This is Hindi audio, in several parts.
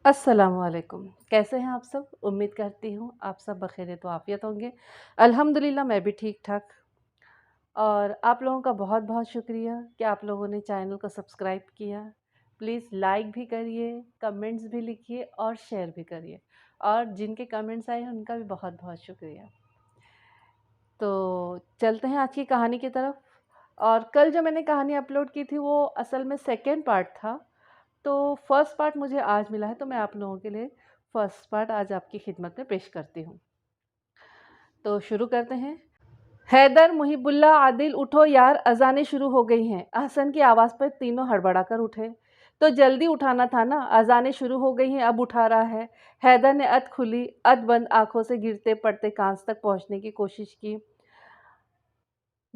अस्सलामुअलैकुम। कैसे हैं आप सब? उम्मीद करती हूँ आप सब बख़ैर तो आफ़ियत होंगे। अल्हम्दुलिल्लाह मैं भी ठीक-ठाक। और आप लोगों का बहुत-बहुत शुक्रिया कि आप लोगों ने चैनल को सब्सक्राइब किया। प्लीज़ लाइक भी करिए, कमेंट्स भी लिखिए और शेयर भी करिए। और जिनके कमेंट्स आए हैं उनका भी बहुत-बहुत शुक्रिया। तो चलते हैं आज की कहानी की तरफ। और कल जो मैंने कहानी अपलोड की थी वो असल में सेकंड पार्ट था। तो फर्स्ट पार्ट मुझे आज मिला है, तो मैं आप लोगों के लिए फर्स्ट पार्ट आज आपकी खिदमत में पेश करती हूँ। तो शुरू करते हैं। हैदर, मुहिबुल्ला, आदिल, उठो यार, अजानें शुरू हो गई हैं। अहसन की आवाज़ पर तीनों हड़बड़ाकर उठे। तो जल्दी उठाना था ना, अजानें शुरू हो गई हैं, अब उठा रहा है। हैदर ने अध खुली अध बंद आंखों से गिरते पड़ते कांच तक पहुंचने की कोशिश की।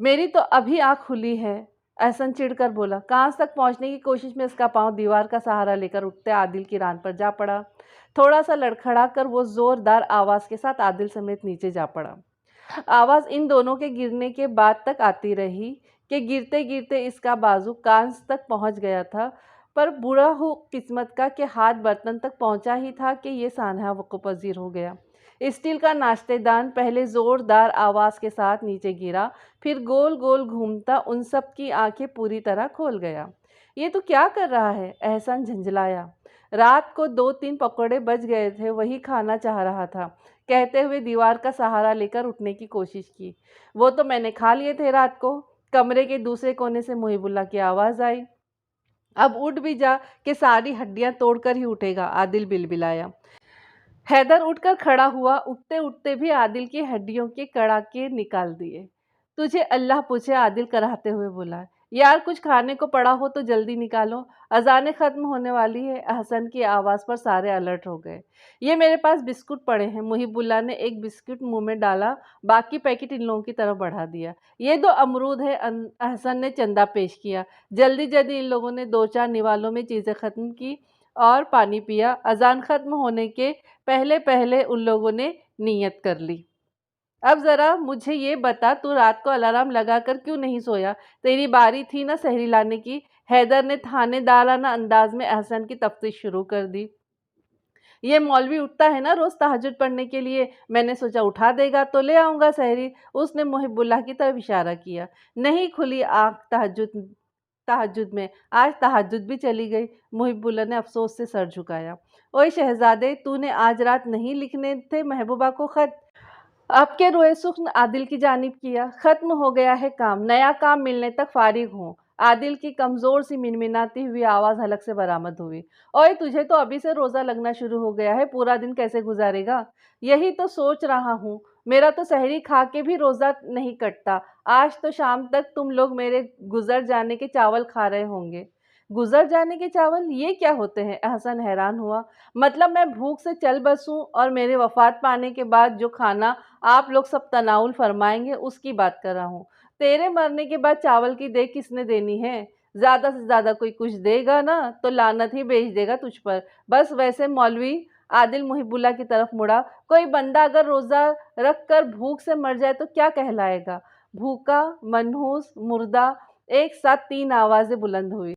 मेरी तो अभी आँख खुली है, एहसन चिढ़कर बोला। कांच तक पहुंचने की कोशिश में उसका पाँव दीवार का सहारा लेकर उठते आदिल की रान पर जा पड़ा। थोड़ा सा लड़खड़ा कर वो जोरदार आवाज़ के साथ आदिल समेत नीचे जा पड़ा। आवाज़ इन दोनों के गिरने के बाद तक आती रही कि गिरते-गिरते इसका बाजू कांच तक पहुंच गया था, पर बुरा हो किस्मत का कि हाथ बर्तन तक पहुंचा ही था कि ये सानहा वक़्फ़-पज़ीर हो गया। स्टील का नाश्तेदान पहले ज़ोरदार आवाज़ के साथ नीचे गिरा, फिर गोल-गोल घूमता उन सब की आँखें पूरी तरह खोल गया। ये तो क्या कर रहा है? एहसान झंझलाया। रात को 2-3 पकौड़े बच गए थे, वही खाना चाह रहा था। कहते हुए दीवार का सहारा लेकर उठने की कोशिश की। वो तो मैंने खा लिए थे रात को। कमरे के दूसरे कोने से मुहिबुल्लाह की आवाज़ आई। अब उठ भी जा कि सारी हड्डियां तोड़कर ही उठेगा, आदिल बिलबिलाया। हैदर उठकर खड़ा हुआ, उठते-उठते भी आदिल की हड्डियों के कड़ाके निकाल दिए। तुझे अल्लाह पूछे, आदिल कराहते हुए बोला। यार कुछ खाने को पड़ा हो तो जल्दी निकालो, अज़ानें ख़त्म होने वाली है। हसन की आवाज़ पर सारे अलर्ट हो गए। ये मेरे पास बिस्कुट पड़े हैं। मुहिबुल्लाह ने एक बिस्कुट मुंह में डाला, बाकी पैकेट इन लोगों की तरफ बढ़ा दिया। ये 2 अमरूद है, हसन ने चंदा पेश किया। जल्दी-जल्दी इन लोगों ने 2-4 निवालों में चीज़ें ख़त्म की और पानी पिया। अज़ान ख़त्म होने के पहले-पहले उन लोगों ने नियत कर ली। अब ज़रा मुझे ये बता, तू रात को अलार्म लगाकर क्यों नहीं सोया? तेरी बारी थी ना सहरी लाने की। हैदर ने थानेदाराना अंदाज में अहसन की तफ्तीश शुरू कर दी। ये मौलवी उठता है ना रोज़ तहज्जुद पढ़ने के लिए, मैंने सोचा उठा देगा तो ले आऊँगा सहरी। उसने मुहिबुल्लाह की तरफ इशारा किया। नहीं खुली आँख तहज्जुद तहज्जुद में, आज तहज्जुद भी चली गई। मुहिबुल्लाह ने अफ़सोस से सर झुकाया। ओए शहज़ादे, तूने आज रात नहीं लिखने थे महबूबा को ख़त? अब के रोए सुख्न आदिल की जानिब किया। ख़त्म हो गया है काम, नया काम मिलने तक फ़ारिग हूँ। आदिल की कमज़ोर सी मिनमिनाती हुई आवाज़ हलक से बरामद हुई। ओए तुझे तो अभी से रोज़ा लगना शुरू हो गया है, पूरा दिन कैसे गुज़ारेगा? यही तो सोच रहा हूँ, मेरा तो सहरी खा के भी रोज़ा नहीं कटता। आज तो शाम तक तुम लोग मेरे गुज़र जाने के चावल खा रहे होंगे। गुज़र जाने के चावल? ये क्या होते हैं? अहसन हैरान हुआ। मतलब मैं भूख से चल बसूँ और मेरे वफ़ात पाने के बाद जो खाना आप लोग सब तनाउल फरमाएँगे उसकी बात कर रहा हूँ। तेरे मरने के बाद चावल की देग किसने देनी है? ज़्यादा से ज़्यादा कोई कुछ देगा ना तो लानत ही भेज देगा तुझ पर। बस वैसे मौलवी, आदिल मुहिबुल्लाह की तरफ मुड़ा, कोई बंदा अगर रोज़ा रख कर भूख से मर जाए तो क्या कहलाएगा? भूखा, मनहूस, मुर्दा, एक साथ 3 आवाज़ें बुलंद हुई।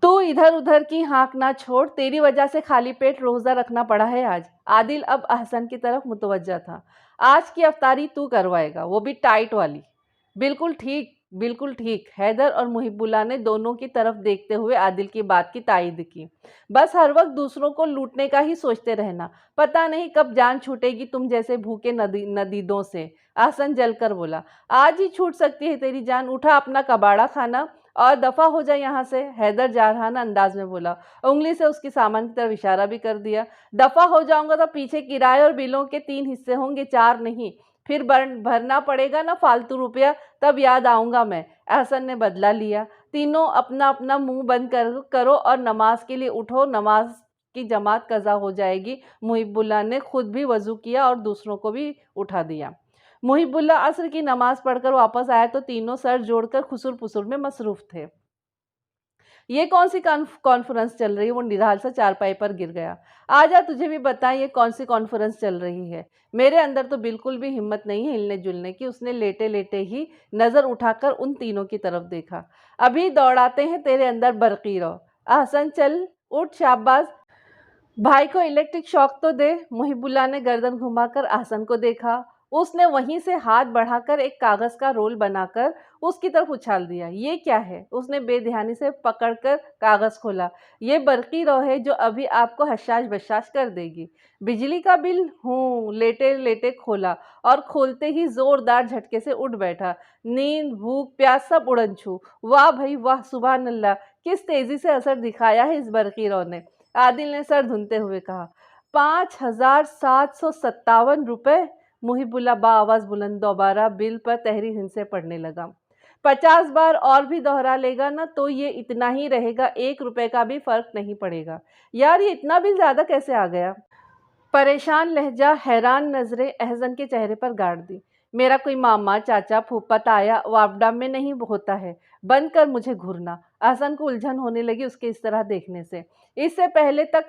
तू इधर-उधर की हाँक ना छोड़, तेरी वजह से खाली पेट रोज़ा रखना पड़ा है आज। आदिल अब अहसन की तरफ मुतवज्जा था। आज की अफ्तारी तू करवाएगा, वो भी टाइट वाली। बिल्कुल ठीक, बिल्कुल ठीक। हैदर और मुहिबुल्लाह ने दोनों की तरफ देखते हुए आदिल की बात की तायीद की। बस हर वक्त दूसरों को लूटने का ही सोचते रहना, पता नहीं कब जान छूटेगी तुम जैसे भूखे नदीदों से। अहसन जलकर बोला। आज ही छूट सकती है तेरी जान, उठा अपना कबाड़ा खाना और दफ़ा हो जाए यहाँ से। हैदर जारहाना अंदाज में बोला। उंगली से उसके सामान की तरफ इशारा भी कर दिया। दफ़ा हो जाऊंगा तो पीछे किराए और बिलों के 3 हिस्से होंगे, 4 नहीं। फिर भरना पड़ेगा ना फालतू रुपया, तब याद आऊंगा मैं। अहसन ने बदला लिया। तीनों अपना अपना मुंह बंद करो और नमाज के लिए उठो, नमाज की जमात कज़ा हो जाएगी। मुहिबुल्लाह ने खुद भी वज़ू किया और दूसरों को भी उठा दिया। मुहिबुल्लाह असर की नमाज पढ़कर वापस आया तो तीनों सर जोड़कर खुसुर-पुसुर में मसरूफ़ थे। ये कौन सी कॉन्फ्रेंस चल रही है? वो निढाल सा चारपाई पर गिर गया। आजा तुझे भी बताएं ये कौन सी कॉन्फ्रेंस चल रही है। मेरे अंदर तो बिल्कुल भी हिम्मत नहीं है हिलने जुलने की। उसने लेटे-लेटे ही नज़र उठाकर उन तीनों की तरफ देखा। अभी दौड़ाते हैं तेरे अंदर बरक़ी रहो। अहसन चल उठ, शाबाश। भाई को इलेक्ट्रिक शॉक तो दे। मुहिबुल्लाह ने गर्दन घुमाकर आहसन को देखा। उसने वहीं से हाथ बढ़ाकर एक कागज का रोल बनाकर उसकी तरफ उछाल दिया। ये क्या है? उसने बेध्यानी से पकड़कर कागज खोला। ये बरकी रौ है जो अभी आपको हशाश बशाश कर देगी। बिजली का बिल? हूँ, लेटे लेटे खोला और खोलते ही जोरदार झटके से उठ बैठा। नींद, भूख, प्यास सब उड़न छू। वाह भाई वाह, सुबहान अल्लाह! किस तेजी से असर दिखाया है इस बरकी रौ ने। आदिल ने सर धुनते हुए कहा। 5,757 रुपए। मुहिबुल्लाह आवाज बुलंद दोबारा बिल पर तहरीर हिंद से पढ़ने लगा। 50 बार और भी दोहरा लेगा ना तो ये इतना ही रहेगा, 1 रुपए का भी फर्क नहीं पड़ेगा। यार, ये इतना बिल ज्यादा कैसे आ गया? परेशान लहजा, हैरान नजरें अहसन के चेहरे पर गाड़ दी। मेरा कोई मामा, चाचा, फूफा, ताया वापडा में नहीं होता है। बंद कर मुझे घूरना। अहसन को उलझन होने लगी उसके इस तरह देखने से। इससे पहले तक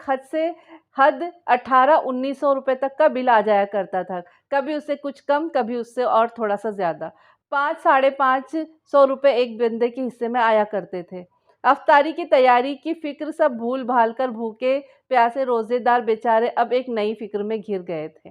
हद 18-19 सौ रुपए तक का बिल आ जाया करता था। कभी उससे कुछ कम, कभी उससे और थोड़ा सा ज्यादा। 5-5.5 सौ रुपए एक बंदे के हिस्से में आया करते थे। अफ्तारी की तैयारी की फिक्र सब भूल भाल कर भूखे प्यासे रोजेदार बेचारे अब एक नई फिक्र में घिर गए थे।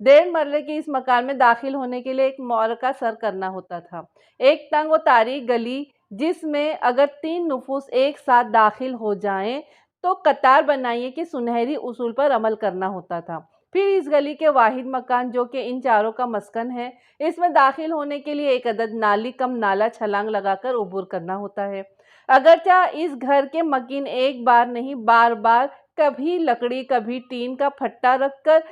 1.5 मरले के इस मकान में दाखिल होने के लिए एक मौर का सर करना होता था। एक तंग व तारीख गली जिसमें अगर 3 नुफूस एक साथ दाखिल हो जाएं तो कतार बनाइए कि सुनहरी उसूल पर अमल करना होता था। फिर इस गली के वाहिद मकान जो कि इन चारों का मस्कन है, इसमें दाखिल होने के लिए एक अदद नाली कम नाला छलांग लगाकर उबूर करना होता है। अगरचा इस घर के मकीन एक बार नहीं बार बार कभी लकड़ी कभी टीन का फट्टा रखकर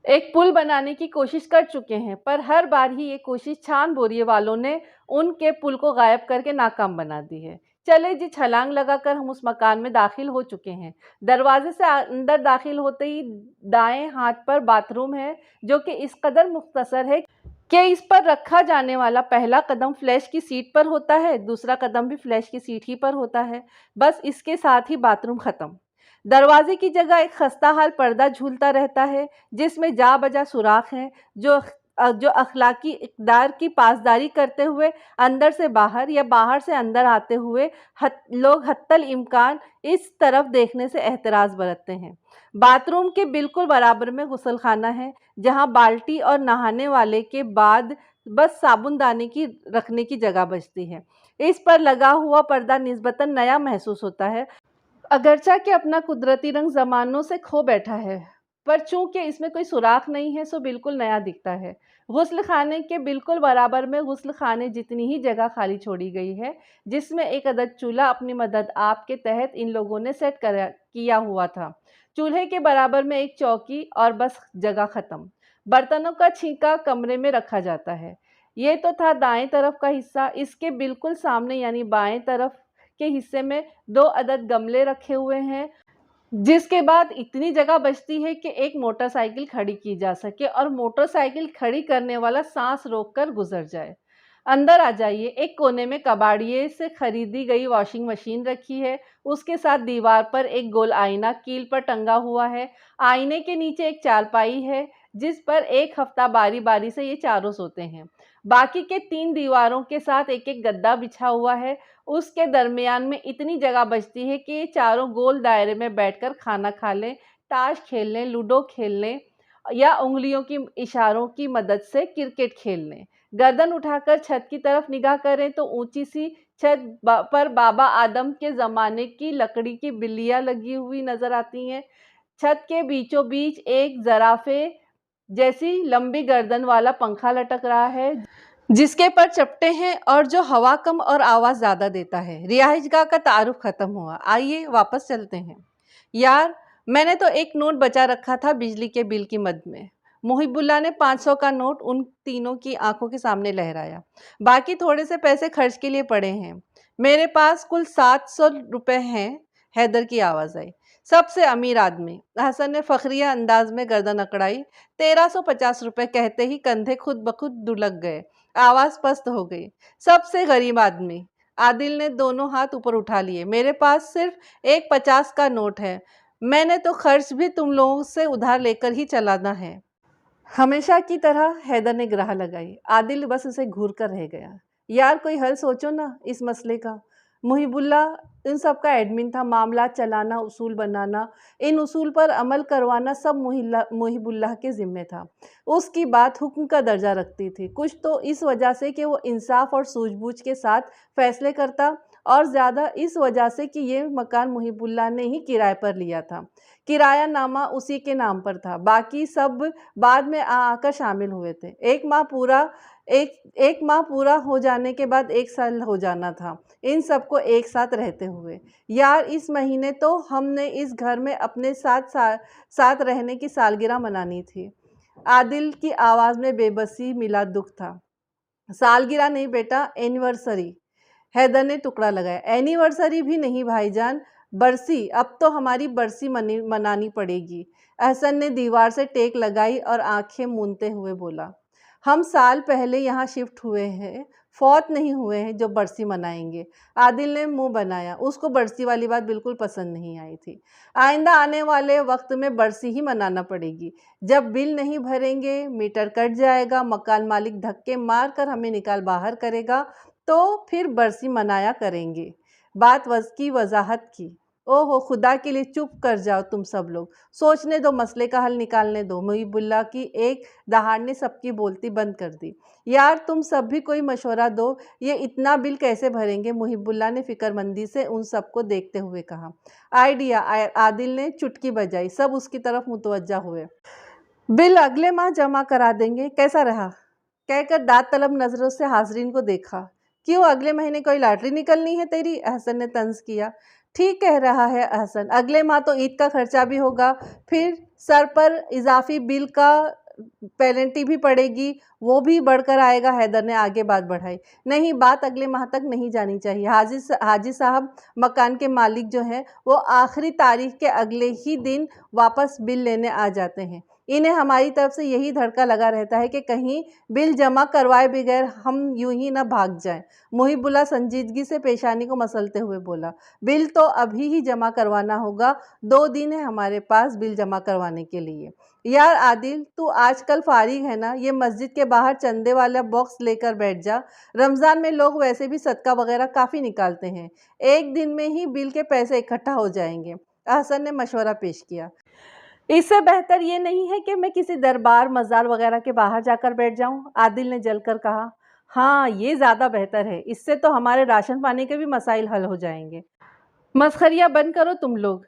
एक पुल बनाने की कोशिश कर चुके हैं, पर हर बार ही ये कोशिश छान बोरिए वालों ने उनके पुल को गायब करके नाकाम बना दी है। चले जी, छलांग लगाकर हम उस मकान में दाखिल हो चुके हैं। दरवाजे से अंदर दाखिल होते ही दाएं हाथ पर बाथरूम है जो कि इस कदर मुख्तसर है कि इस पर रखा जाने वाला पहला कदम फ्लैश की सीट पर होता है, दूसरा कदम भी फ्लैश की सीट ही पर होता है। बस इसके साथ ही बाथरूम खत्म। दरवाजे की जगह एक खस्ता हाल पर्दा झूलता रहता है जिसमें जा बजा सुराख हैं जो अखलाकी इकदार की पासदारी करते हुए अंदर से बाहर या बाहर से अंदर आते हुए लोग हत्तल इम्कान इस तरफ देखने से एहतराज बरतते हैं। बाथरूम के बिल्कुल बराबर में गुसलखाना है जहां बाल्टी और नहाने वाले के बाद बस साबुनदानी की रखने की जगह बचती है। इस पर लगा हुआ पर्दा निस्बतन नया महसूस होता है, अगरचा कि अपना कुदरती रंग ज़मानों से खो बैठा है, पर चूंकि इसमें कोई सुराख नहीं है सो बिल्कुल नया दिखता है। गुस्ल खाने के बिल्कुल बराबर में गुस्ल खाने जितनी ही जगह खाली छोड़ी गई है जिसमें एक अदद चूल्हा अपनी मदद आप के तहत इन लोगों ने किया हुआ था। चूल्हे के बराबर में एक चौकी और बस जगह ख़त्म। बर्तनों का छींका कमरे में रखा जाता है। ये तो था दाएं तरफ का हिस्सा। इसके बिल्कुल सामने यानी बाएं तरफ के हिस्से में 2 अदद गमले रखे हुए हैं, जिसके बाद इतनी जगह बचती है कि एक मोटरसाइकिल खड़ी की जा सके और मोटरसाइकिल खड़ी करने वाला सांस रोककर गुजर जाए। अंदर आ जाइए। एक कोने में कबाड़िए से खरीदी गई वॉशिंग मशीन रखी है। उसके साथ दीवार पर एक गोल आईना कील पर टंगा हुआ है। आईने के नीचे एक चारपाई है जिस पर एक हफ्ता बारी बारी से ये चारों सोते हैं। बाकी के 3 दीवारों के साथ एक एक गद्दा बिछा हुआ है। उसके दरमियान में इतनी जगह बचती है कि ये चारों गोल दायरे में बैठकर खाना खा लें, ताश खेल लें, लूडो खेल लें या उंगलियों की इशारों की मदद से क्रिकेट खेल लें। गर्दन उठाकर छत की तरफ निगाह करें तो ऊंची सी पर बाबा आदम के ज़माने की लकड़ी की बिल्लियाँ लगी हुई नज़र आती हैं। छत के बीचों बीच एक ज़राफ़े जैसी लंबी गर्दन वाला पंखा लटक रहा है जिसके पर चपटे हैं और जो हवा कम और आवाज़ ज़्यादा देता है। रिहाइशगाह का तारुफ ख़त्म हुआ। आइए वापस चलते हैं। यार, मैंने तो एक नोट बचा रखा था बिजली के बिल की मद में। मुहिबुल्लाह ने 500 का नोट उन तीनों की आंखों के सामने लहराया। बाकी थोड़े से पैसे खर्च के लिए पड़े हैं। मेरे पास कुल 700 रुपए हैं। हैदर की आवाज़ आई। सबसे अमीर आदमी। हसन ने फखरिया अंदाज में गर्दन अकड़ाई। 1350 रुपए कहते ही कंधे खुद ब खुद दुलक गए। आवाज़ पस्त हो गई। सबसे गरीब आदमी। आदिल ने दोनों हाथ ऊपर उठा लिए। मेरे पास सिर्फ एक 50 का नोट है। मैंने तो खर्च भी तुम लोगों से उधार लेकर ही चलाना है। हमेशा की तरह हैदर ने ग्राह लगाई। आदिल बस उसे घूर कर रह गया। यार, कोई हल सोचो ना इस मसले का। मुहिबुल्लाह इन सब का एडमिन था। मामला चलाना, उसूल बनाना, इन उसूल पर अमल करवाना सब मुहिबुल्लाह के ज़िम्मे था। उसकी बात हुक्म का दर्जा रखती थी, कुछ तो इस वजह से कि वो इंसाफ और सूझबूझ के साथ फैसले करता, और ज़्यादा इस वजह से कि ये मकान मुहिबुल्लाह ने ही किराए पर लिया था। किराया नामा उसी के नाम पर था, बाकी सब बाद में आकर शामिल हुए थे। एक माह पूरा हो जाने के बाद 1 साल हो जाना था इन सबको एक साथ रहते हुए। यार इस महीने तो हमने इस घर में अपने साथ रहने की सालगिरह मनानी थी। आदिल की आवाज़ में बेबसी मिला दुख था। सालगिरह नहीं बेटा, एनिवर्सरी। हैदर ने टुकड़ा लगाया। एनिवर्सरी भी नहीं भाईजान, बरसी। अब तो हमारी बरसी मनानी पड़ेगी। अहसन ने दीवार से टेक लगाई और आंखें मूंदते हुए बोला, हम साल पहले यहाँ शिफ्ट हुए हैं, फौत नहीं हुए हैं जो बरसी मनाएंगे। आदिल ने मुंह बनाया, उसको बरसी वाली बात बिल्कुल पसंद नहीं आई थी। आइंदा आने वाले वक्त में बरसी ही मनाना पड़ेगी। जब बिल नहीं भरेंगे, मीटर कट जाएगा, मकान मालिक धक्के मार कर हमें निकाल बाहर करेगा, तो फिर बरसी मनाया करेंगे। बात की वजाहत की। ओहो खुदा के लिए चुप कर जाओ तुम सब लोग, सोचने दो, मसले का हल निकालने दो। मुहिबुल्लाह की एक दहाड़ ने सबकी बोलती बंद कर दी। यार तुम सब भी कोई मशवरा दो, ये इतना बिल कैसे भरेंगे? मुहिबुल्लाह ने फिक्रमंदी से उन सबको देखते हुए कहा। आइडिया, आदिल ने चुटकी बजाई। सब उसकी तरफ मुतवज्जा हुए। बिल अगले माह जमा करा देंगे, कैसा रहा? कहकर दाद तलब नजरों से हाजरीन को देखा। क्यों, अगले महीने कोई लॉटरी निकलनी है तेरी? अहसन ने तंज किया। ठीक कह रहा है अहसन, अगले माह तो ईद का खर्चा भी होगा, फिर सर पर इजाफी बिल का पेनल्टी भी पड़ेगी, वो भी बढ़कर आएगा। हैदर ने आगे बात बढ़ाई। नहीं, बात अगले माह तक नहीं जानी चाहिए। हाजी साहब मकान के मालिक जो हैं वो आखिरी तारीख के अगले ही दिन वापस बिल लेने आ जाते हैं। इन्हें हमारी तरफ से यही धड़का लगा रहता है कि कहीं बिल जमा करवाए बगैर हम यूं ही ना भाग जाएं। मुहिबुल्लाह संजीदगी से पेशानी को मसलते हुए बोला, बिल तो अभी ही जमा करवाना होगा, 2 दिन है हमारे पास बिल जमा करवाने के लिए। यार आदिल, तू आजकल फारिग है ना? ये मस्जिद के बाहर चंदे वाला बॉक्स लेकर बैठ जा। रमज़ान में लोग वैसे भी सदका वगैरह काफ़ी निकालते हैं, एक दिन में ही बिल के पैसे इकट्ठा हो जाएंगे। अहसन ने मशवरा पेश किया। इससे बेहतर ये नहीं है कि मैं किसी दरबार मज़ार वगैरह के बाहर जाकर बैठ जाऊं? आदिल ने जलकर कहा। हाँ, ये ज़्यादा बेहतर है, इससे तो हमारे राशन पानी के भी मसाइल हल हो जाएंगे। मस्खरिया बंद करो तुम लोग।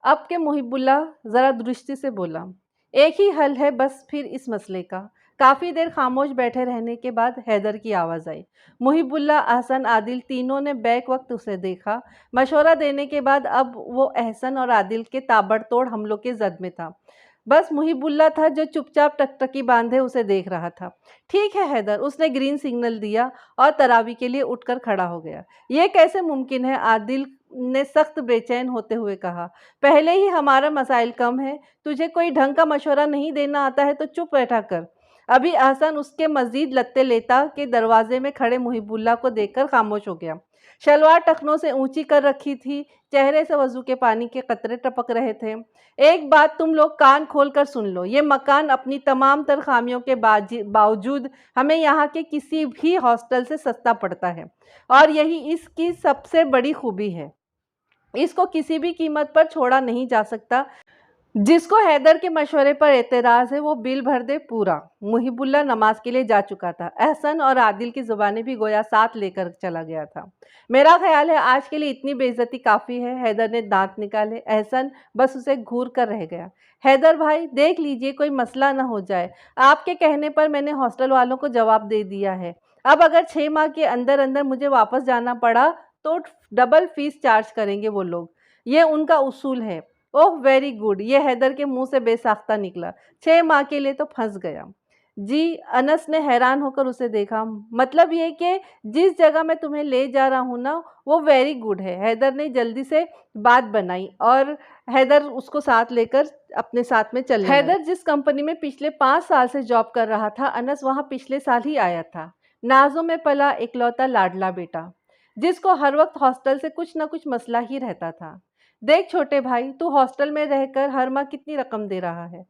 अब के मुहिबुल्लाह ज़रा दृष्टि से बोला, एक ही हल है बस फिर इस मसले का। काफ़ी देर खामोश बैठे रहने के बाद हैदर की आवाज़ आई। मुहिबुल्लाह, अहसन, आदिल तीनों ने बैक वक्त उसे देखा। मशवरा देने के बाद अब वो अहसन और आदिल के ताबड़तोड़ हमलों के जद में था। बस मुहिबुल्लाह था जो चुपचाप टकटकी बांधे उसे देख रहा था। ठीक है हैदर, उसने ग्रीन सिग्नल दिया और तरावी के लिए उठकर खड़ा हो गया। ये कैसे मुमकिन है? आदिल ने सख्त बेचैन होते हुए कहा। पहले ही हमारा मसाइल कम है, तुझे कोई ढंग का मशवरा नहीं देना आता है तो चुप बैठा कर। अभी अहसन उसके मजीद लत्ते लेता कि दरवाजे में खड़े मुहिबुल्लाह को देखकर खामोश हो गया। शलवार टखनों से ऊंची कर रखी थी, चेहरे से वजू के पानी के कतरे टपक रहे थे। एक बात तुम लोग कान खोल कर सुन लो, ये मकान अपनी तमाम तर खामियों के बावजूद हमें यहाँ के किसी भी हॉस्टल से सस्ता पड़ता है, और यही इसकी सबसे बड़ी खूबी है। इसको किसी भी कीमत पर छोड़ा नहीं जा सकता। जिसको हैदर के मशवरे पर एतराज़ है वो बिल भर दे पूरा। मुहिबुल्लाह नमाज के लिए जा चुका था। अहसन और आदिल की ज़ुबानें भी गोया साथ लेकर चला गया था। मेरा ख्याल है आज के लिए इतनी बेइज्जती काफ़ी है। हैदर ने दांत निकाले। अहसन बस उसे घूर कर रह गया। हैदर भाई देख लीजिए, कोई मसला ना हो जाए। आपके कहने पर मैंने हॉस्टल वालों को जवाब दे दिया है। अब अगर 6 माह के अंदर अंदर मुझे वापस जाना पड़ा तो डबल फीस चार्ज करेंगे वो लोग। ये उनका उसूल है। ओह वेरी गुड, ये हैदर के मुंह से बेसाख्ता निकला। 6 माह के लिए तो फंस गया। जी, अनस ने हैरान होकर उसे देखा। मतलब ये कि जिस जगह मैं तुम्हें ले जा रहा हूँ ना, वो वेरी गुड है। हैदर ने जल्दी से बात बनाई और हैदर उसको साथ लेकर अपने साथ में चलने लगा। हैदर जिस कंपनी में पिछले 5 साल से जॉब कर रहा था, अनस वहाँ पिछले साल ही आया था। नाजों में पला इकलौता लाडला बेटा, जिसको हर वक्त हॉस्टल से कुछ ना कुछ मसला ही रहता था। देख छोटे भाई, तू हॉस्टल में रहकर हर माह कितनी रकम दे रहा है?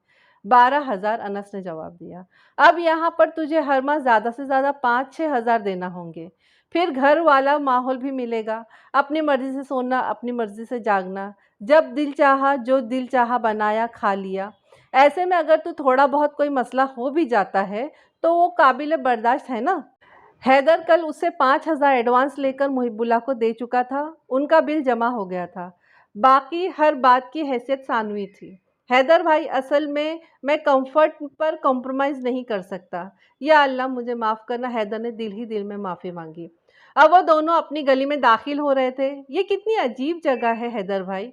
12,000, अनस ने जवाब दिया। अब यहाँ पर तुझे हर माह ज़्यादा से ज़्यादा 5-6 हज़ार देना होंगे। फिर घर वाला माहौल भी मिलेगा, अपनी मर्ज़ी से सोना, अपनी मर्ज़ी से जागना, जब दिल चाहा, जो दिल चाहा बनाया, खा लिया। ऐसे में अगर तो थोड़ा बहुत कोई मसला हो भी जाता है, तो वो काबिल बर्दाश्त है ना। हैदर कल उससे 5,000 एडवांस लेकर मुहिबुल्लाह को दे चुका था। उनका बिल जमा हो गया था। बाकी हर बात की हैसियत सानवी थी। हैदर भाई, असल में मैं कंफर्ट पर कॉम्प्रोमाइज़ नहीं कर सकता। या अल्लाह मुझे माफ़ करना, हैदर ने दिल ही दिल में माफ़ी मांगी। अब वो दोनों अपनी गली में दाखिल हो रहे थे। ये कितनी अजीब जगह है हैदर भाई।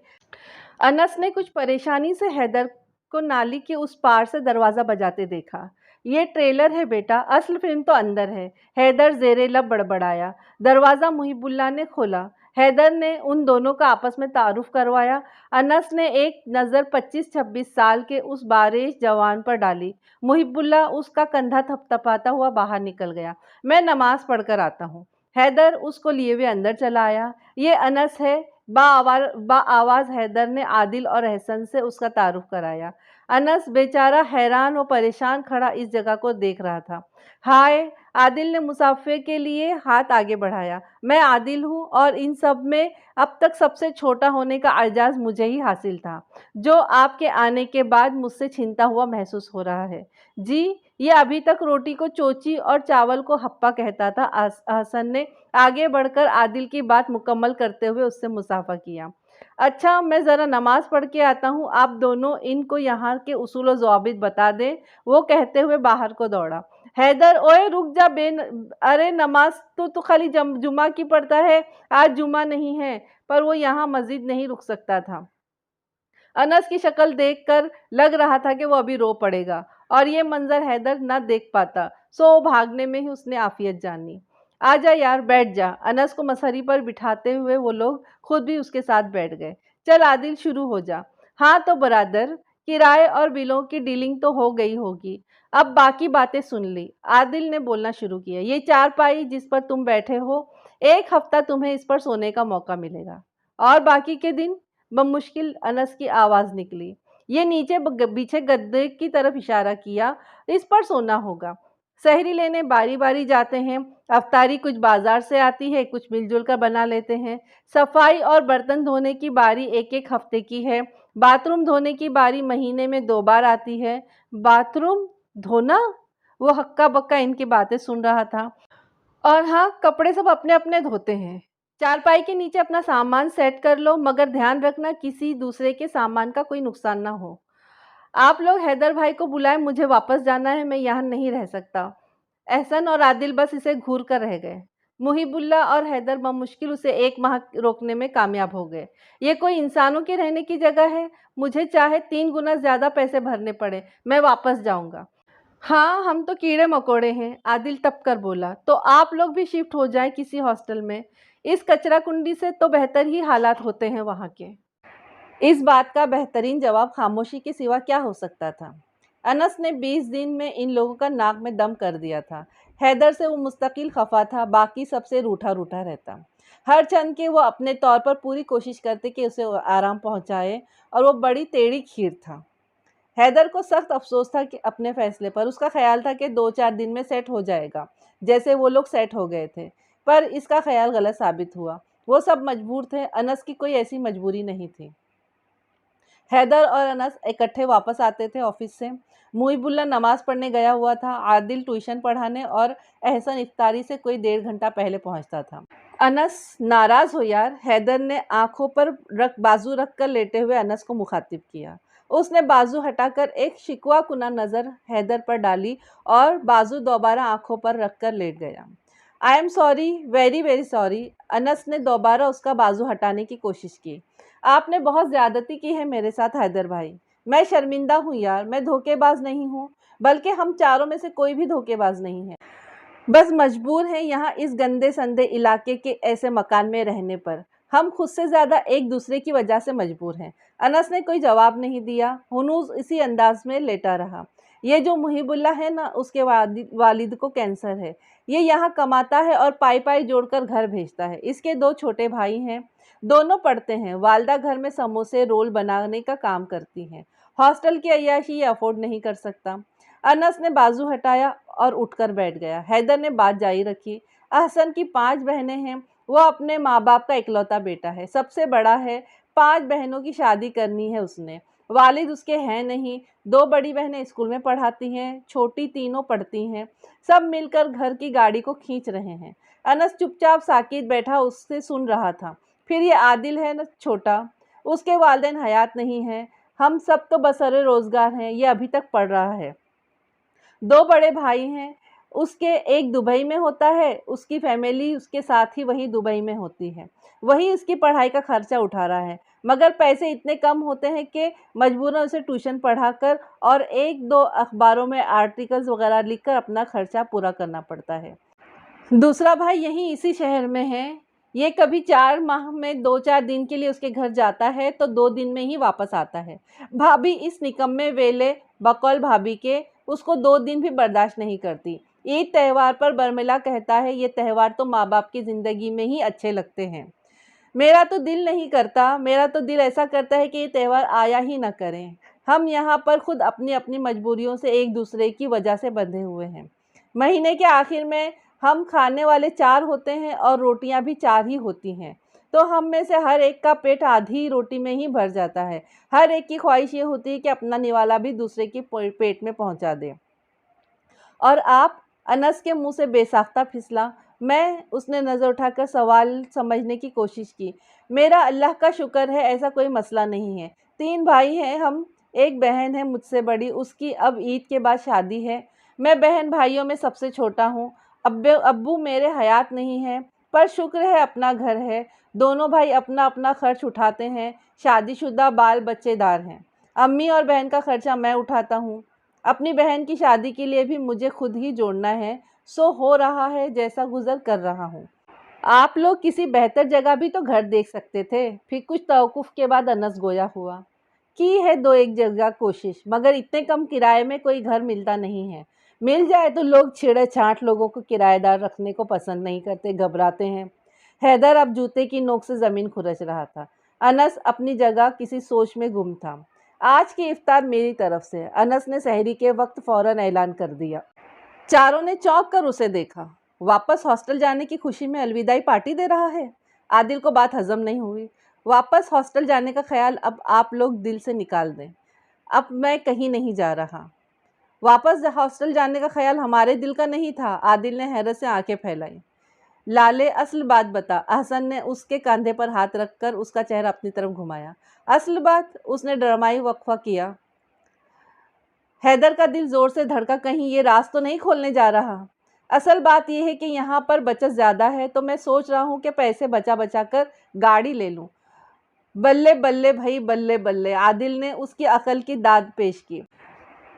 अनस ने कुछ परेशानी से हैदर को नाली के उस पार से दरवाज़ा बजाते देखा। ये ट्रेलर है बेटा, असल फिल्म तो अंदर है। हैदर ज़ेरे लब बड़बड़ाया। दरवाज़ा मुहिबुल्लाह ने खोला। हैदर ने उन दोनों का आपस में तारुफ करवाया। अनस ने एक नज़र 25-26 साल के उस बारिश जवान पर डाली। मुहिबुल्लाह उसका कंधा थपथपाता हुआ बाहर निकल गया। मैं नमाज पढ़कर आता हूँ। हैदर उसको लिए हुए अंदर चला आया। ये अनस है। बाआवाज़ हैदर ने आदिल और एहसन से उसका तारुफ कराया। अनस बेचारा हैरान व परेशान खड़ा इस जगह को देख रहा था। हाय, आदिल ने मुसाफिर के लिए हाथ आगे बढ़ाया। मैं आदिल हूँ और इन सब में अब तक सबसे छोटा होने का एजाज़ मुझे ही हासिल था, जो आपके आने के बाद मुझसे छीनता हुआ महसूस हो रहा है। जी, ये अभी तक रोटी को चोची और चावल को हप्पा कहता था। हसन ने आगे बढ़कर आदिल की बात मुकम्मल करते हुए उससे मुसाफा किया। अच्छा, मैं ज़रा नमाज़ पढ़ के आता हूँ, आप दोनों इनको यहाँ के उसूल व ज़वाबित बता दें, वो कहते हुए बाहर को दौड़ा। हैदर, ओए रुक जा अरे नमाज तो खाली जुमा की पढ़ता है, आज जुमा नहीं है। पर वो यहाँ मस्जिद नहीं रुक सकता था। अनस की शक्ल देखकर लग रहा था कि वो अभी रो पड़ेगा, और ये मंजर हैदर न देख पाता, सो भागने में ही उसने आफियत जानी। आजा यार, बैठ जा। अनस को मसहरी पर बिठाते हुए वो लोग खुद भी उसके साथ बैठ गए। चल आदिल, शुरू हो जा। हाँ तो बरादर, किराए और बिलों की डीलिंग तो हो गई होगी, अब बाकी बातें सुन ली। आदिल ने बोलना शुरू किया। ये चारपाई जिस पर तुम बैठे हो, एक हफ्ता तुम्हें इस पर सोने का मौका मिलेगा, और बाकी के दिन? बमुश्किल अनस की आवाज़ निकली। ये नीचे पीछे गद्दे की तरफ इशारा किया। इस पर सोना होगा। सहरी लेने बारी बारी जाते हैं, अफ्तारी कुछ बाजार से आती है, कुछ मिलजुल कर बना लेते हैं। सफाई और बर्तन धोने की बारी एक एक हफ्ते की है। बाथरूम धोने की बारी महीने में 2 बार आती है। बाथरूम धोना? वो हक्का बक्का इनकी बातें सुन रहा था। और हाँ, कपड़े सब अपने अपने धोते हैं। चारपाई के नीचे अपना सामान सेट कर लो, मगर ध्यान रखना किसी दूसरे के सामान का कोई नुकसान ना हो। आप लोग हैदर भाई को बुलाएं, मुझे वापस जाना है, मैं यहाँ नहीं रह सकता। एहसन और आदिल बस इसे घूर कर रह गए। मुहिबुल्लाह और हैदर बमुश्किल उसे 1 माह रोकने में कामयाब हो गए। ये कोई इंसानों के रहने की जगह है? मुझे चाहे 3 गुना ज़्यादा पैसे भरने पड़े, मैं वापस जाऊँगा। हाँ, हम तो कीड़े-मकोड़े हैं, आदिल तप कर बोला। तो आप लोग भी शिफ्ट हो जाएँ किसी हॉस्टल में। इस कचरा कुंडी से तो बेहतर ही हालात होते हैं वहाँ के। इस बात का बेहतरीन जवाब खामोशी के सिवा क्या हो सकता था। अनस ने 20 दिन में इन लोगों का नाक में दम कर दिया था। हैदर से वो मुस्तकिल खफा था, बाकी सबसे रूठा-रूठा रहता। हर चंद के वो अपने तौर पर पूरी कोशिश करते कि उसे आराम पहुँचाए, और वो बड़ी टेढ़ी खीर था। हैदर को सख्त अफ़सोस था कि अपने फ़ैसले पर। उसका ख़्याल था कि 2-4 दिन में सेट हो जाएगा, जैसे वो लोग सेट हो गए थे। पर इसका ख़्याल गलत साबित हुआ। वो सब मजबूर थे, अनस की कोई ऐसी मजबूरी नहीं थी। हैदर और अनस इकट्ठे वापस आते थे ऑफ़िस से। मुहिबुल्लाह नमाज़ पढ़ने गया हुआ था, आदिल ट्यूशन पढ़ाने, और एहसन इफ्तारी से कोई 1.5 घंटा पहले पहुँचता था। अनस, नाराज़ हो यार? हैदर ने आँखों पर बाजू रख कर लेटे हुए अनस को मुखातिब किया। उसने बाजू हटाकर एक शिकवा-कुना नज़र हैदर पर डाली और बाजू दोबारा आँखों पर रख कर लेट गया। I am sorry, very very sorry. Anas ने दोबारा उसका बाजू हटाने की कोशिश की। आपने बहुत ज़्यादती की है मेरे साथ हैदर भाई। मैं शर्मिंदा हूँ यार, मैं धोखेबाज नहीं हूँ, बल्कि हम चारों में से कोई भी धोखेबाज नहीं है। बस मजबूर हैं यहाँ इस गंदे संदे इलाके के ऐसे मकान में रहने पर। हम खुद से ज़्यादा एक दूसरे की वजह से मजबूर हैं। अनस ने कोई जवाब नहीं दिया। हुनूस इसी अंदाज में लेटा रहा। ये जो मुहिबुल्लाह है ना, उसके वालिद को कैंसर है। ये यहाँ कमाता है और पाई पाई जोड़कर घर भेजता है। इसके 2 छोटे भाई हैं, दोनों पढ़ते हैं। वालदा घर में समोसे रोल बनाने का काम करती हैं। हॉस्टल की अय्याशी ये अफोर्ड नहीं कर सकता। अनस ने बाजू हटाया और उठकर बैठ गया। हैदर ने बात जारी रखी। अहसन की 5 बहनें हैं। वो अपने माँ बाप का इकलौता बेटा है, सबसे बड़ा है। 5 बहनों की शादी करनी है उसने। वालिद उसके हैं नहीं। 2 बड़ी बहनें स्कूल में पढ़ाती हैं, छोटी तीनों पढ़ती हैं। सब मिलकर घर की गाड़ी को खींच रहे हैं। अनस चुपचाप साकित बैठा उससे सुन रहा था। फिर ये आदिल है न छोटा, उसके वालिदैन हयात नहीं हैं। हम सब तो बसरे रोज़गार हैं, ये अभी तक पढ़ रहा है। 2 बड़े भाई हैं, उसके एक दुबई में होता है, उसकी फैमिली उसके साथ ही वहीं दुबई में होती है। वही उसकी पढ़ाई का खर्चा उठा रहा है, मगर पैसे इतने कम होते हैं कि मजबूरन उसे ट्यूशन पढ़ाकर और 1-2 अखबारों में आर्टिकल्स वगैरह लिखकर अपना खर्चा पूरा करना पड़ता है। दूसरा भाई यहीं इसी शहर में है। ये कभी 4 माह में 2-4 दिन के लिए उसके घर जाता है तो 2 दिन में ही वापस आता है। भाभी इस निकम्मे वेले बकौल भाभी के उसको 2 दिन भी बर्दाश्त नहीं करती। ईद त्यौहार पर बर्मिला कहता है, ये त्यौहार तो माँ बाप की ज़िंदगी में ही अच्छे लगते हैं। मेरा तो दिल नहीं करता, मेरा तो दिल ऐसा करता है कि ये त्यौहार आया ही ना करें। हम यहाँ पर खुद अपनी अपनी मजबूरियों से एक दूसरे की वजह से बंधे हुए हैं। महीने के आखिर में हम खाने वाले 4 होते हैं और रोटियां भी 4 ही होती हैं, तो हम में से हर एक का पेट आधी रोटी में ही भर जाता है। हर एक की ख्वाहिश ये होती है कि अपना निवाला भी दूसरे के पेट में पहुंचा दे। और आप? अनस के मुंह से बेसाख्ता फिसला। मैं? उसने नज़र उठाकर सवाल समझने की कोशिश की। मेरा अल्लाह का शुक्र है ऐसा कोई मसला नहीं है। 3 भाई हैं हम, एक बहन है मुझसे बड़ी, उसकी अब ईद के बाद शादी है। मैं बहन भाइयों में सबसे छोटा हूँ। अब्बू मेरे हयात नहीं हैं, पर शुक्र है अपना घर है। दोनों भाई अपना अपना खर्च उठाते हैं, शादीशुदा बाल बच्चेदार हैं। अम्मी और बहन का खर्चा मैं उठाता हूँ। अपनी बहन की शादी के लिए भी मुझे खुद ही जोड़ना है, सो हो रहा है जैसा गुज़र कर रहा हूँ। आप लोग किसी बेहतर जगह भी तो घर देख सकते थे। फिर कुछ तवक़ुफ़ के बाद अनस गोया हुआ। की है 2-1 जगह कोशिश, मगर इतने कम किराए में कोई घर मिलता नहीं है। मिल जाए तो लोग छेड़े-छाट लोगों को किराएदार रखने को पसंद नहीं करते, घबराते हैं। हैदर अब जूते की नोक से ज़मीन खुरच रहा था। अनस अपनी जगह किसी सोच में गुम था। आज की इफ्तार मेरी तरफ से, अनस ने सहरी के वक्त फ़ौरन ऐलान कर दिया। चारों ने चौंक कर उसे देखा। वापस हॉस्टल जाने की खुशी में अलविदाई पार्टी दे रहा है। आदिल को बात हजम नहीं हुई। वापस हॉस्टल जाने का ख्याल अब आप लोग दिल से निकाल दें। अब मैं कहीं नहीं जा रहा। वापस हॉस्टल जाने का ख्याल हमारे दिल का नहीं था। आदिल ने हैरत से आंखें फैलाई। लाले असल बात बता। अहसन ने उसके कंधे पर हाथ रखकर उसका चेहरा अपनी तरफ घुमाया। असल बात? उसने ड्रामाई वक्फा किया। हैदर का दिल जोर से धड़का, कहीं ये राज तो नहीं खोलने जा रहा। असल बात यह है कि यहाँ पर बचत ज़्यादा है, तो मैं सोच रहा हूँ कि पैसे बचा बचा कर गाड़ी ले लूँ। बल्ले बल्ले भाई बल्ले बल्ले, आदिल ने उसकी अकल की दाद पेश की।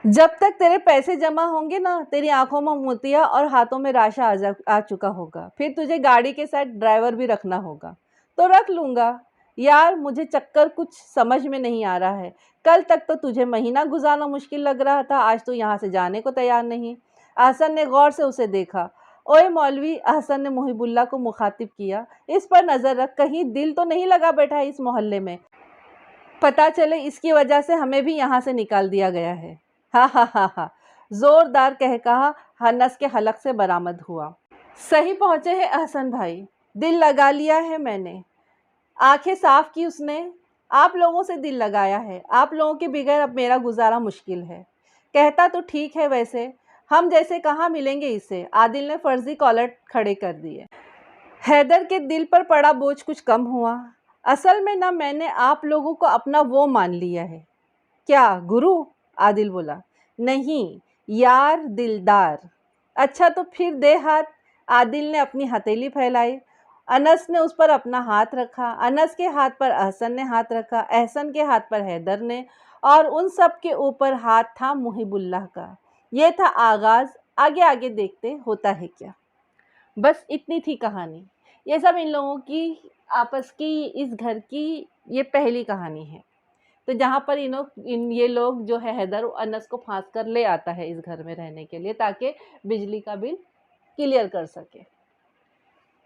जब तक तेरे पैसे जमा होंगे ना, तेरी आंखों में मोतिया और हाथों में राशा आ चुका होगा। फिर तुझे गाड़ी के साथ ड्राइवर भी रखना होगा। तो रख लूँगा। यार मुझे चक्कर कुछ समझ में नहीं आ रहा है। कल तक तो तुझे महीना गुजारना मुश्किल लग रहा था, आज तो यहाँ से जाने को तैयार नहीं। अहसन ने गौर से उसे देखा। ओए मौलवी, अहसन ने मुहिबुल्लाह को मुखातिब किया, इस पर नज़र रख, कहीं दिल तो नहीं लगा बैठा है इस मोहल्ले में। पता चले इसकी वजह से हमें भी यहाँ से निकाल दिया गया है। हा हा हा हा, जोरदार कह कहा अनस के हलक से बरामद हुआ। सही पहुँचे हैं अहसन भाई, दिल लगा लिया है मैंने। आंखें साफ की उसने। आप लोगों से दिल लगाया है, आप लोगों के बगैर अब मेरा गुजारा मुश्किल है। कहता तो ठीक है, वैसे हम जैसे कहाँ मिलेंगे इसे। आदिल ने फर्जी कॉलर खड़े कर दिए। हैदर के दिल पर पड़ा बोझ कुछ कम हुआ। असल में ना मैंने आप लोगों को अपना वो मान लिया है। क्या गुरु? आदिल बोला। नहीं यार, दिलदार। अच्छा तो फिर दे हाथ। आदिल ने अपनी हथेली फैलाई। अनस ने उस पर अपना हाथ रखा। अनस के हाथ पर अहसन ने हाथ रखा, अहसन के हाथ पर हैदर ने, और उन सब के ऊपर हाथ था मुहिबुल्लाह का। ये था आगाज़। आगे आगे देखते होता है क्या। बस इतनी थी कहानी। ये सब इन लोगों की आपस की, इस घर की ये पहली कहानी है। तो जहाँ पर ये लोग जो है, हैदर अनस को फांस कर ले आता है इस घर में रहने के लिए, ताकि बिजली का बिल क्लियर कर सके।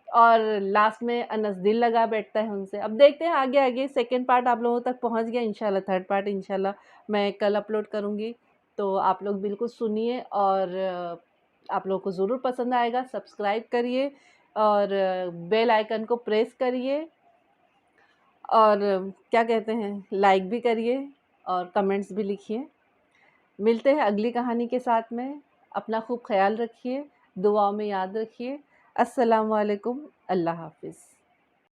और लास्ट में अनस दिल लगा बैठता है उनसे। अब देखते हैं आगे आगे। सेकंड पार्ट आप लोगों तक पहुंच गया इंशाल्लाह। थर्ड पार्ट इंशाल्लाह मैं कल अपलोड करूँगी, तो आप लोग बिल्कुल सुनिए और आप लोगों को ज़रूर पसंद आएगा। सब्सक्राइब करिए और बेल आइकन को प्रेस करिए और क्या कहते हैं, लाइक भी करिए और कमेंट्स भी लिखिए। मिलते हैं अगली कहानी के साथ में। अपना खूब ख़्याल रखिए, दुआओं में याद रखिए। अस्सलामु अलैकुम, अल्लाह हाफ़िज़।